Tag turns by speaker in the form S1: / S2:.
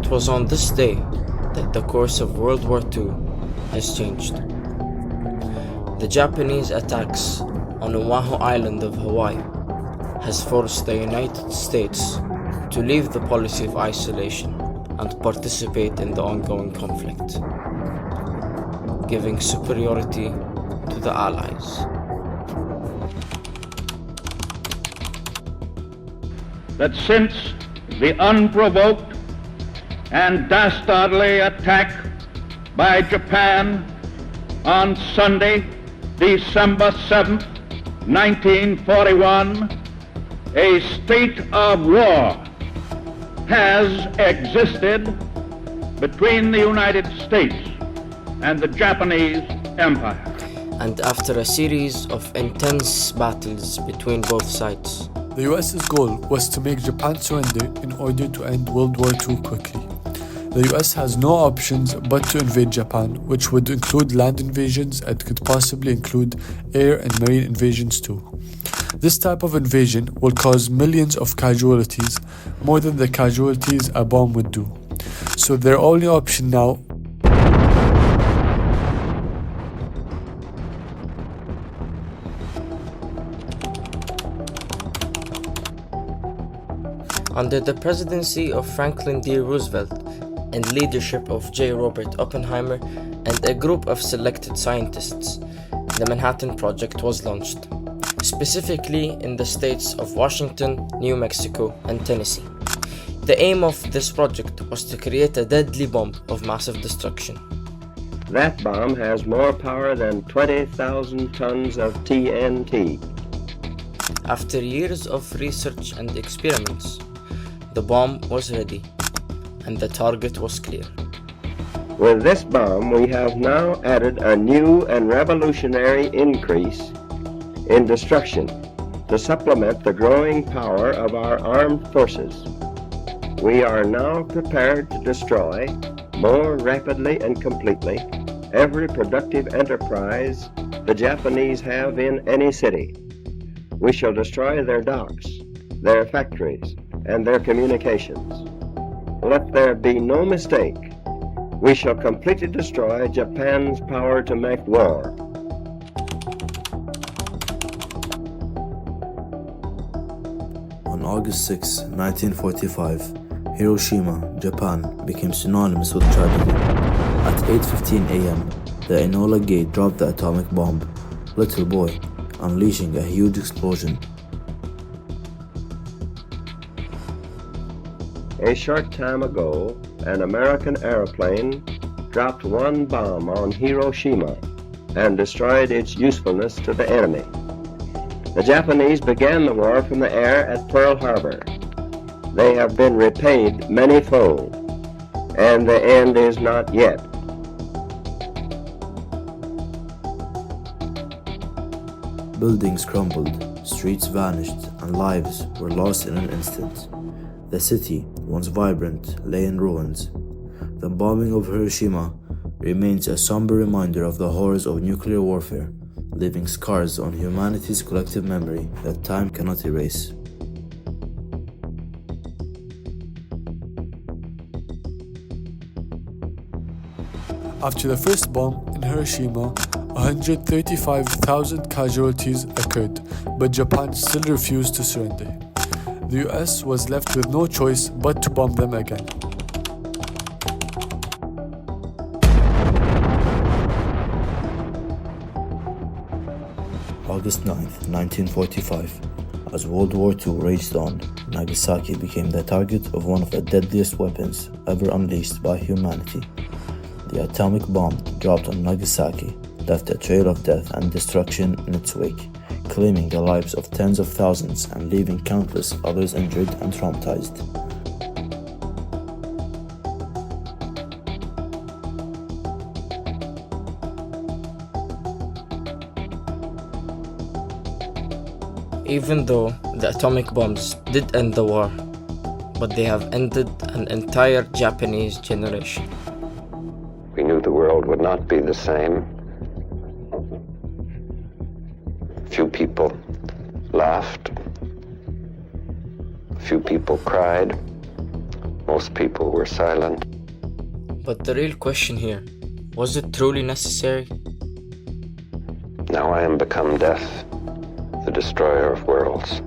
S1: It was on this day that the course of World War II has changed. The Japanese attacks on Oahu Island of Hawaii has forced the United States to leave the policy of isolation and participate in the ongoing conflict, giving superiority to the Allies.
S2: That since the unprovoked and dastardly attack by Japan on Sunday, December 7th, 1941, a state of war has existed between the United States and the Japanese Empire.
S1: And after a series of intense battles between both sides,
S3: the US's goal was to make Japan surrender in order to end World War II quickly. The US has no options but to invade Japan, which would include land invasions and could possibly include air and marine invasions too. This type of invasion will cause millions of casualties, more than the casualties a bomb would do. So their only option now
S1: under the presidency of Franklin D. Roosevelt and leadership of J. Robert Oppenheimer and a group of selected scientists, the Manhattan Project was launched, specifically in the states of Washington, New Mexico, and Tennessee. The aim of this project was to create a deadly bomb of massive destruction.
S4: That bomb has more power than 20,000 tons of TNT.
S1: After years of research and experiments, the bomb was ready, and the target was clear.
S4: With this bomb, we have now added a new and revolutionary increase in destruction to supplement the growing power of our armed forces. We are now prepared to destroy more rapidly and completely every productive enterprise the Japanese have in any city. We shall destroy their docks, their factories, and their communications. Let there be no mistake. We shall completely destroy Japan's power to make war.
S5: On August 6, 1945, Hiroshima, Japan became synonymous with tragedy. At 8:15 a.m., the Enola Gate dropped the atomic bomb, Little Boy, unleashing a huge explosion.
S4: A short time ago, an American airplane dropped one bomb on Hiroshima and destroyed its usefulness to the enemy. The Japanese began the war from the air at Pearl Harbor. They have been repaid many-fold, and the end is not yet.
S5: Buildings crumbled, streets vanished, and lives were lost in an instant. The city, once vibrant, lay in ruins. The bombing of Hiroshima remains a somber reminder of the horrors of nuclear warfare, leaving scars on humanity's collective memory that time cannot erase.
S3: After the first bomb in Hiroshima, 135,000 casualties occurred, but Japan still refused to surrender. The US was left with no choice but to bomb them again.
S5: August 9th, 1945. As World War II raged on, Nagasaki became the target of one of the deadliest weapons ever unleashed by humanity. The atomic bomb dropped on Nagasaki left a trail of death and destruction in its wake, claiming the lives of tens of thousands and leaving countless others injured and traumatized.
S1: Even though the atomic bombs did end the war, but they have ended an entire Japanese generation.
S6: We knew the world would not be the same. Few people laughed. Few people cried. Most people were silent.
S1: But the real question here, was it truly necessary?
S6: Now I am become death, the destroyer of worlds.